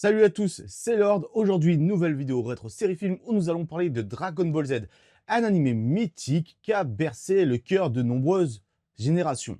Salut à tous, c'est Lord. Aujourd'hui, nouvelle vidéo rétro série film où nous allons parler de Dragon Ball Z, un animé mythique qui a bercé le cœur de nombreuses générations.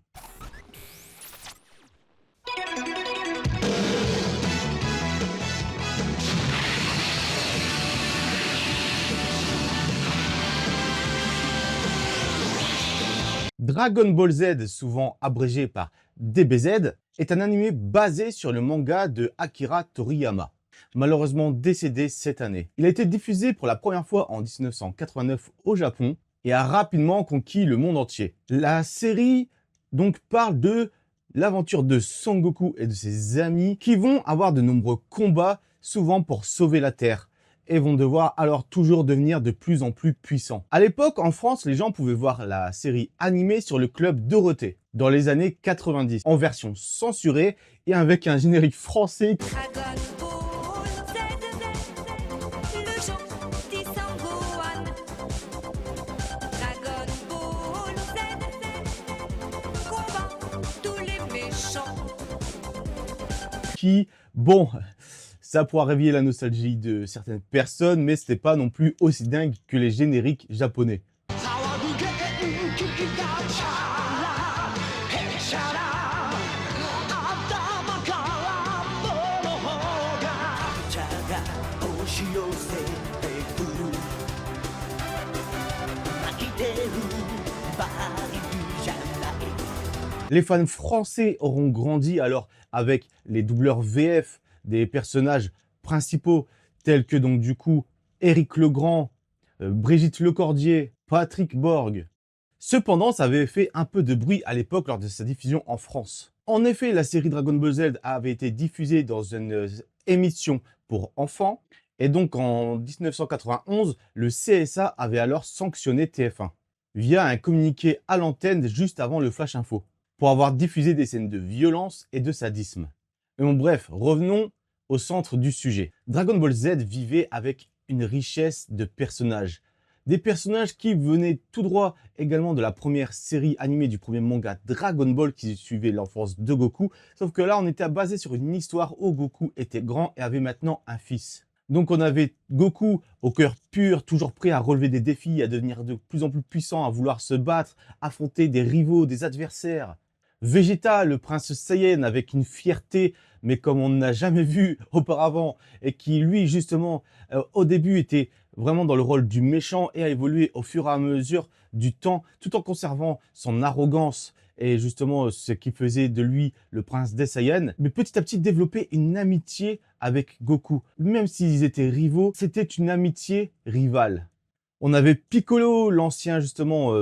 Dragon Ball Z, souvent abrégé par DBZ, est un animé basé sur le manga de Akira Toriyama, malheureusement décédé cette année. Il a été diffusé pour la première fois en 1989 au Japon et a rapidement conquis le monde entier. La série donc parle de l'aventure de Son Goku et de ses amis qui vont avoir de nombreux combats, souvent pour sauver la Terre, et vont devoir alors toujours devenir de plus en plus puissants. À l'époque, en France, les gens pouvaient voir la série animée sur le club Dorothée, dans les années 90, en version censurée et avec un générique français. Dragon Ball Z, le gentil Sangohan. Dragon Ball Z, combat tous les méchants. Qui, bon, ça pourra réveiller la nostalgie de certaines personnes, mais c'était pas non plus aussi dingue que les génériques japonais. Les fans français auront grandi alors avec les doubleurs VF des personnages principaux tels que donc du coup Éric Legrand, Brigitte Lecordier, Patrick Borg. Cependant, ça avait fait un peu de bruit à l'époque lors de sa diffusion en France. En effet, la série Dragon Ball Z avait été diffusée dans une émission pour enfants et donc en 1991, le CSA avait alors sanctionné TF1 via un communiqué à l'antenne juste avant le Flash Info pour avoir diffusé des scènes de violence et de sadisme. Mais bon, bref, revenons au centre du sujet. Dragon Ball Z vivait avec une richesse de personnages. Des personnages qui venaient tout droit également de la première série animée du premier manga Dragon Ball qui suivait l'enfance de Goku. Sauf que là, on était basé sur une histoire où Goku était grand et avait maintenant un fils. Donc on avait Goku au cœur pur, toujours prêt à relever des défis, à devenir de plus en plus puissant, à vouloir se battre, affronter des rivaux, des adversaires. Vegeta, le prince Saiyan, avec une fierté, mais comme on n'a jamais vu auparavant, et qui lui, justement, au début était vraiment dans le rôle du méchant et a évolué au fur et à mesure du temps, tout en conservant son arrogance et justement ce qui faisait de lui le prince des Saiyans, mais petit à petit développer une amitié avec Goku. Même s'ils étaient rivaux, c'était une amitié rivale. On avait Piccolo, l'ancien justement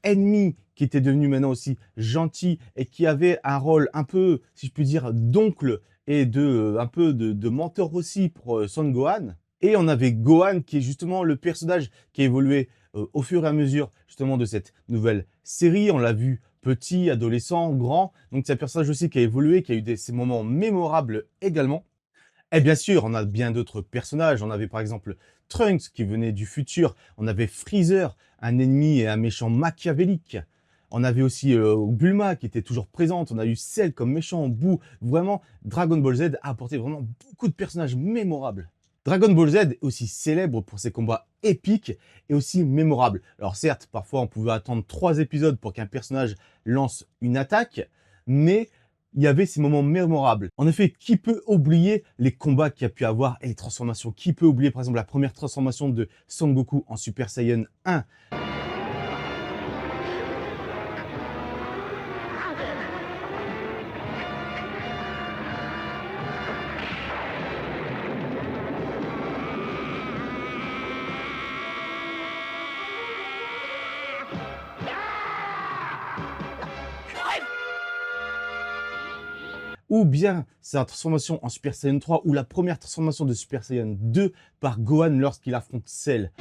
ennemi, qui était devenu maintenant aussi gentil et qui avait un rôle un peu, si je puis dire, d'oncle et un peu de mentor aussi pour Son Gohan. Et on avait Gohan qui est justement le personnage qui a évolué au fur et à mesure justement de cette nouvelle série. On l'a vu petit, adolescent, grand. Donc c'est un personnage aussi qui a évolué, qui a eu ces moments mémorables également. Et bien sûr, on a bien d'autres personnages. On avait par exemple Trunks qui venait du futur. On avait Freezer, un ennemi et un méchant machiavélique. On avait aussi Bulma qui était toujours présente. On a eu Cell comme méchant, Boo. Vraiment, Dragon Ball Z a apporté vraiment beaucoup de personnages mémorables. Dragon Ball Z est aussi célèbre pour ses combats épiques et aussi mémorables. Alors certes, parfois on pouvait attendre 3 épisodes pour qu'un personnage lance une attaque, mais il y avait ces moments mémorables. En effet, qui peut oublier les combats qu'il y a pu avoir et les transformations? Qui peut oublier par exemple la première transformation de Son Goku en Super Saiyan 1? Ou bien sa transformation en Super Saiyan 3 ou la première transformation de Super Saiyan 2 par Gohan lorsqu'il affronte Cell.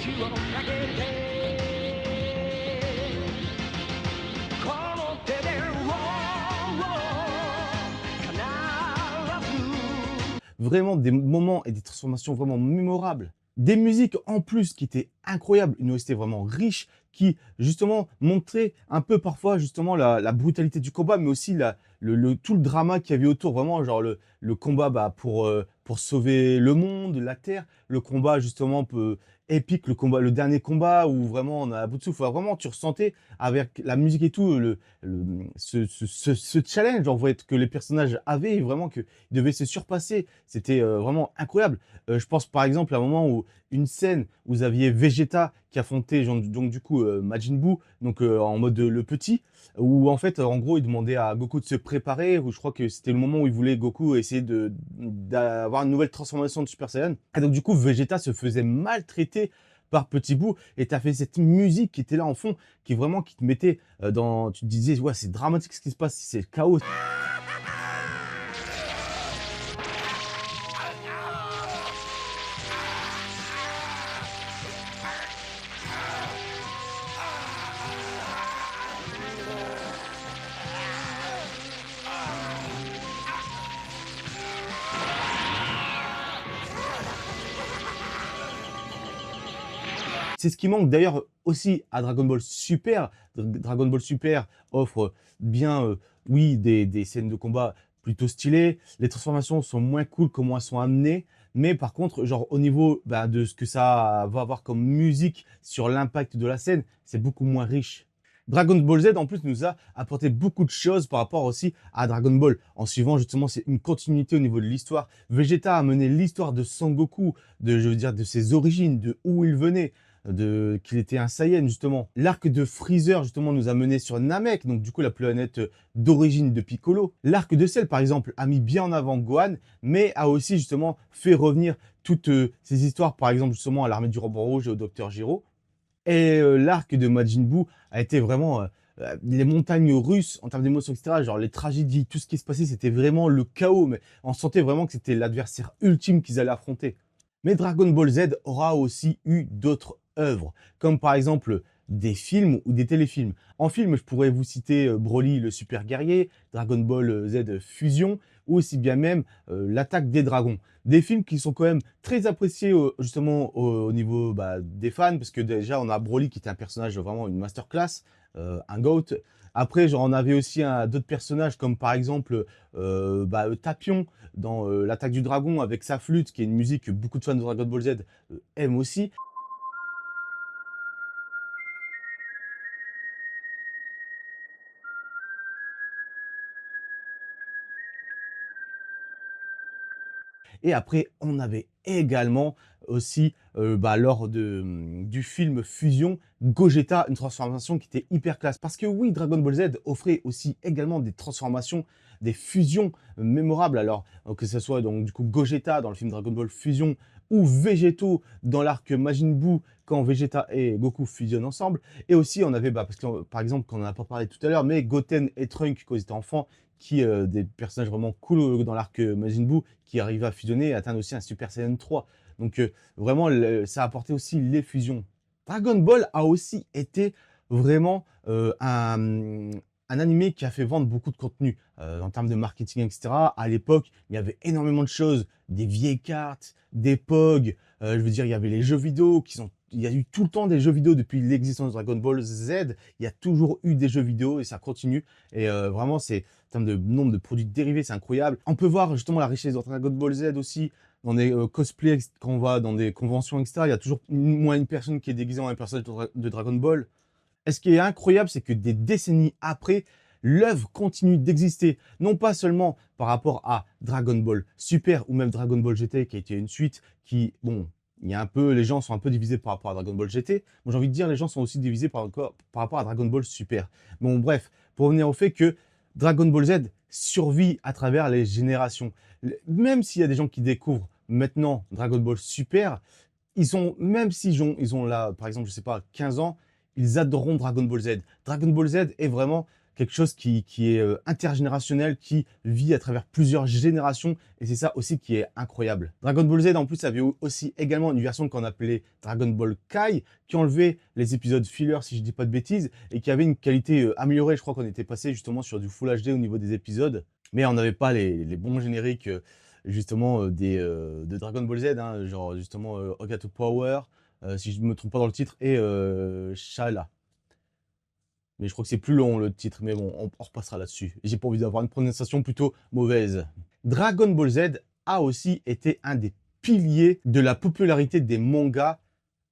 you on back in day. Come on, baby, roll, roll, canal blue. Vraiment des moments et des transformations vraiment mémorables. Des musiques en plus qui étaient incroyables, une OST vraiment riche qui justement montrait un peu parfois justement la brutalité du combat, mais aussi tout le drama qu'il y avait autour, vraiment genre le combat pour sauver le monde, la Terre, le combat justement peu épique, le dernier combat où vraiment on a à bout de souffle. Enfin, vraiment tu ressentais avec la musique et tout ce challenge en fait que les personnages avaient et vraiment qu'ils devaient se surpasser. C'était vraiment incroyable. Je pense par exemple à un moment où une scène où vous aviez Vegeta qui affrontait donc du coup Majin Buu, donc en mode le petit, où en fait en gros il demandait à Goku de se préparer, où je crois que c'était le moment où il voulait Goku essayer d'avoir une nouvelle transformation de Super Saiyan. Et donc du coup Vegeta se faisait maltraiter par Petit Buu et t'as fait cette musique qui était là en fond, qui vraiment qui te mettait tu te disais ouais c'est dramatique ce qui se passe, c'est le chaos. C'est ce qui manque d'ailleurs aussi à Dragon Ball Super. Dragon Ball Super offre bien, oui, des scènes de combat plutôt stylées. Les transformations sont moins cool, comment elles sont amenées. Mais par contre, genre au niveau de ce que ça va avoir comme musique sur l'impact de la scène, c'est beaucoup moins riche. Dragon Ball Z, en plus, nous a apporté beaucoup de choses par rapport aussi à Dragon Ball. En suivant, justement, c'est une continuité au niveau de l'histoire. Vegeta a mené l'histoire de Son Goku, je veux dire, de ses origines, de où il venait, qu'il était un Saiyan, justement. L'arc de Freezer, justement, nous a mené sur Namek, donc du coup, la planète d'origine de Piccolo. L'arc de Cell, par exemple, a mis bien en avant Gohan, mais a aussi, justement, fait revenir toutes ces histoires, par exemple, justement, à l'armée du Ruban Rouge et au Docteur Giro. Et l'arc de Majin Buu a été vraiment les montagnes russes en termes d'émotions, etc. Genre les tragédies, tout ce qui se passait, c'était vraiment le chaos. Mais on sentait vraiment que c'était l'adversaire ultime qu'ils allaient affronter. Mais Dragon Ball Z aura aussi eu d'autres œuvres, comme par exemple des films ou des téléfilms. En film, je pourrais vous citer Broly le super guerrier, Dragon Ball Z Fusion, ou aussi bien même l'attaque des dragons. Des films qui sont quand même très appréciés justement au niveau des fans, parce que déjà on a Broly qui était un personnage vraiment une masterclass, un GOAT. Après, genre, on avait aussi d'autres personnages comme par exemple Tapion dans l'attaque du dragon avec sa flûte, qui est une musique que beaucoup de fans de Dragon Ball Z aiment aussi. Et après, on avait également aussi, lors du film Fusion, Gogeta, une transformation qui était hyper classe. Parce que oui, Dragon Ball Z offrait aussi également des transformations, des fusions mémorables. Alors, que ce soit donc du coup Gogeta dans le film Dragon Ball Fusion ou Végéto dans l'arc Majin Buu quand Vegeta et Goku fusionnent ensemble. Et aussi, on avait, parce que par exemple, qu'on n'en a pas parlé tout à l'heure, mais Goten et Trunks quand ils étaient enfants, qui des personnages vraiment cool dans l'arc Majin Buu, qui arrivaient à fusionner et atteindre aussi un Super Saiyan 3. Donc vraiment, ça a apporté aussi les fusions. Dragon Ball a aussi été vraiment un animé qui a fait vendre beaucoup de contenu en termes de marketing, etc. À l'époque, il y avait énormément de choses, des vieilles cartes, des POG, je veux dire, il y avait les jeux vidéo il y a eu tout le temps des jeux vidéo depuis l'existence de Dragon Ball Z. Il y a toujours eu des jeux vidéo et ça continue. Et vraiment, en termes de nombre de produits dérivés, c'est incroyable. On peut voir justement la richesse de Dragon Ball Z aussi dans des cosplays, quand on va dans des conventions, etc. Il y a toujours moins une personne qui est déguisée en un personnage de Dragon Ball. Et ce qui est incroyable, c'est que des décennies après, l'œuvre continue d'exister. Non pas seulement par rapport à Dragon Ball Super ou même Dragon Ball GT, qui a été une suite qui, bon, les gens sont un peu divisés par rapport à Dragon Ball GT. Moi, j'ai envie de dire, les gens sont aussi divisés par rapport à Dragon Ball Super. Bon, bref, pour revenir au fait que Dragon Ball Z survit à travers les générations. Même s'il y a des gens qui découvrent maintenant Dragon Ball Super, même s'ils ils ont là, par exemple, je sais pas, 15 ans, ils adoreront Dragon Ball Z. Dragon Ball Z est vraiment quelque chose qui est intergénérationnel, qui vit à travers plusieurs générations, et c'est ça aussi qui est incroyable. Dragon Ball Z, en plus, avait aussi également une version qu'on appelait Dragon Ball Kai, qui enlevait les épisodes filler, si je dis pas de bêtises, et qui avait une qualité améliorée. Je crois qu'on était passé justement sur du Full HD au niveau des épisodes, mais on n'avait pas les bons génériques justement de Dragon Ball Z, hein, genre justement Ogato Power, si je ne me trompe pas dans le titre, et Shala. Mais je crois que c'est plus long le titre, mais bon, on repassera là-dessus. J'ai pas envie d'avoir une prononciation plutôt mauvaise. Dragon Ball Z a aussi été un des piliers de la popularité des mangas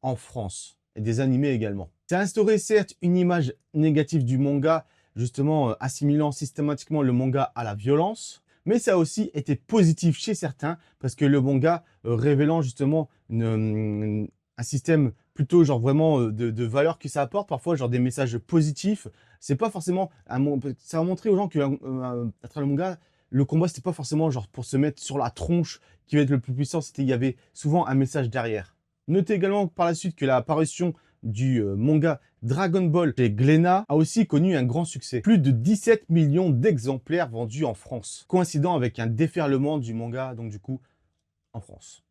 en France et des animés également. Ça a instauré certes une image négative du manga, justement assimilant systématiquement le manga à la violence, mais ça a aussi été positif chez certains parce que le manga révélant justement un système plutôt genre vraiment de valeurs que ça apporte, parfois genre des messages positifs. C'est pas forcément ça a montré aux gens que à travers le manga, le combat c'était pas forcément genre pour se mettre sur la tronche qui va être le plus puissant, il y avait souvent un message derrière. Notez également par la suite que la parution du manga Dragon Ball chez Glénat a aussi connu un grand succès. Plus de 17 millions d'exemplaires vendus en France, coïncidant avec un déferlement du manga donc du coup en France.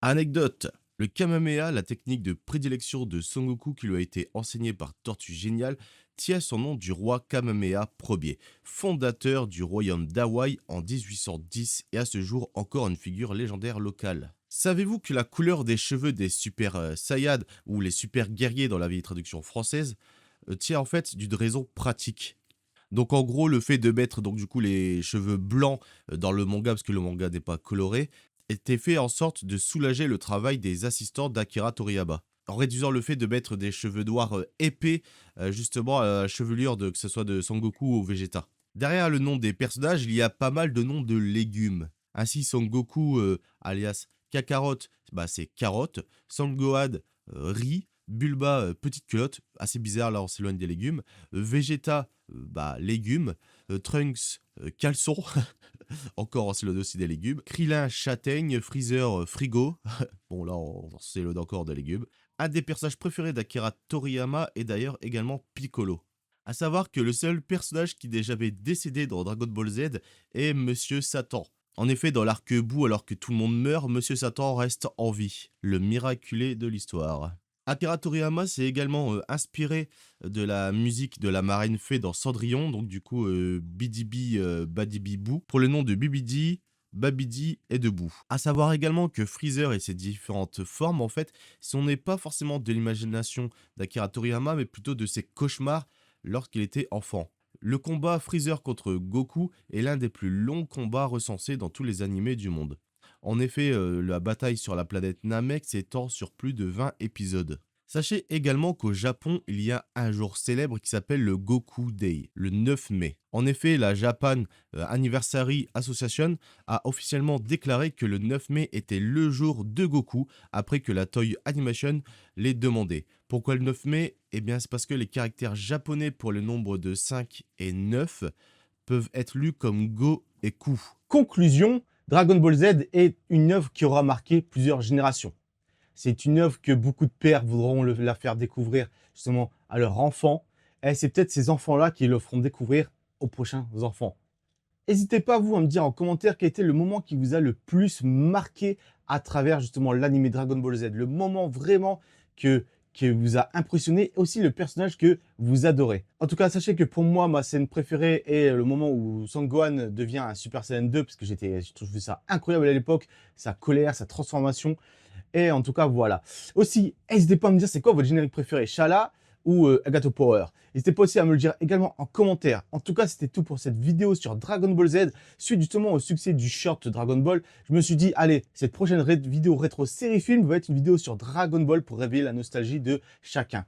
Anecdote. Le Kamehameha, la technique de prédilection de Son Goku qui lui a été enseignée par Tortue Géniale, tient son nom du roi Kamehameha Ier, fondateur du royaume d'Hawaï en 1810 et à ce jour encore une figure légendaire locale. Savez-vous que la couleur des cheveux des Super Saiyans ou les super guerriers dans la vieille traduction française tient en fait d'une raison pratique. Donc en gros, le fait de mettre donc du coup les cheveux blancs dans le manga, parce que le manga n'est pas coloré, était fait en sorte de soulager le travail des assistants d'Akira Toriyama, en réduisant le fait de mettre des cheveux noirs épais justement à la chevelure que ce soit de Son Goku ou Vegeta. Derrière le nom des personnages, il y a pas mal de noms de légumes. Ainsi Son Goku alias Kakarot, bah, c'est carotte, Sangohan, riz, Bulma, petite culotte, assez bizarre là on s'éloigne des légumes, Vegeta, bah, légumes, Trunks, caleçon, encore on s'éloigne aussi des légumes, Krillin, châtaigne, Freezer, frigo, bon là on s'éloigne encore des légumes. Un des personnages préférés d'Akira Toriyama est d'ailleurs également Piccolo. A savoir que le seul personnage qui n'est jamais décédé dans Dragon Ball Z est Monsieur Satan. En effet, dans l'arc Boo, alors que tout le monde meurt, Monsieur Satan reste en vie, le miraculé de l'histoire. Akira Toriyama s'est également inspiré de la musique de la marraine fée dans Cendrillon, donc du coup Bidibi Badibi Boo, pour le nom de Bibidi, Babidi et de Boo. A savoir également que Freezer et ses différentes formes, en fait, ce n'est pas forcément de l'imagination d'Akira Toriyama, mais plutôt de ses cauchemars lorsqu'il était enfant. Le combat Freezer contre Goku est l'un des plus longs combats recensés dans tous les animés du monde. En effet, la bataille sur la planète Namek s'étend sur plus de 20 épisodes. Sachez également qu'au Japon, il y a un jour célèbre qui s'appelle le Goku Day, le 9 mai. En effet, la Japan Anniversary Association a officiellement déclaré que le 9 mai était le jour de Goku après que la Toei Animation l'ait demandé. Pourquoi le 9 mai? Eh bien, c'est parce que les caractères japonais pour le nombre de 5 et 9 peuvent être lus comme Go et Ku. Conclusion, Dragon Ball Z est une œuvre qui aura marqué plusieurs générations. C'est une œuvre que beaucoup de pères voudront la faire découvrir justement à leurs enfants. Et c'est peut-être ces enfants-là qui le feront découvrir aux prochains enfants. N'hésitez pas, vous, à me dire en commentaire quel était le moment qui vous a le plus marqué à travers justement l'anime Dragon Ball Z. Le moment vraiment qui vous a impressionné, et aussi le personnage que vous adorez. En tout cas, sachez que pour moi, ma scène préférée est le moment où Son Gohan devient un Super Saiyan 2, parce que j'ai trouvé ça incroyable à l'époque, sa colère, sa transformation. Et en tout cas, voilà. Aussi, n'hésitez pas à me dire c'est quoi votre générique préféré, Shala ou Ogato Power. N'hésitez pas aussi à me le dire également en commentaire. En tout cas, c'était tout pour cette vidéo sur Dragon Ball Z. Suite justement au succès du short Dragon Ball, je me suis dit, allez, cette prochaine vidéo rétro série film va être une vidéo sur Dragon Ball pour réveiller la nostalgie de chacun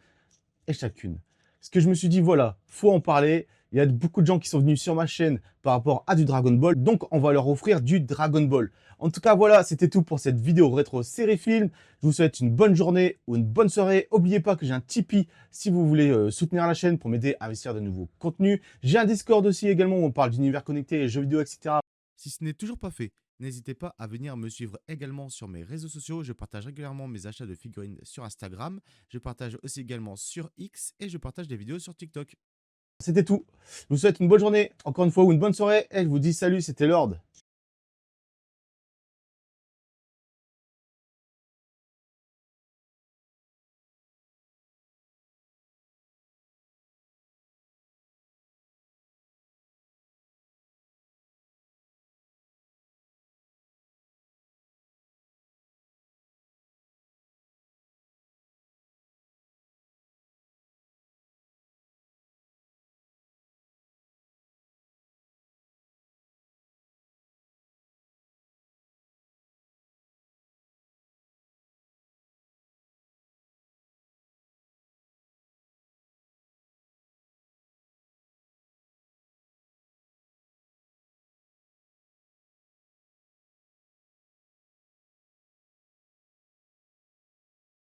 et chacune. Parce que je me suis dit, voilà, faut en parler. Il y a beaucoup de gens qui sont venus sur ma chaîne par rapport à du Dragon Ball, donc on va leur offrir du Dragon Ball. En tout cas, voilà, c'était tout pour cette vidéo rétro série film. Je vous souhaite une bonne journée ou une bonne soirée. N'oubliez pas que j'ai un Tipeee si vous voulez soutenir la chaîne pour m'aider à investir de nouveaux contenus. J'ai un Discord aussi également où on parle d'univers connecté, jeux vidéo, etc. Si ce n'est toujours pas fait, n'hésitez pas à venir me suivre également sur mes réseaux sociaux. Je partage régulièrement mes achats de figurines sur Instagram. Je partage aussi également sur X et je partage des vidéos sur TikTok. C'était tout. Je vous souhaite une bonne journée, encore une fois, ou une bonne soirée. Et je vous dis salut, c'était Lord.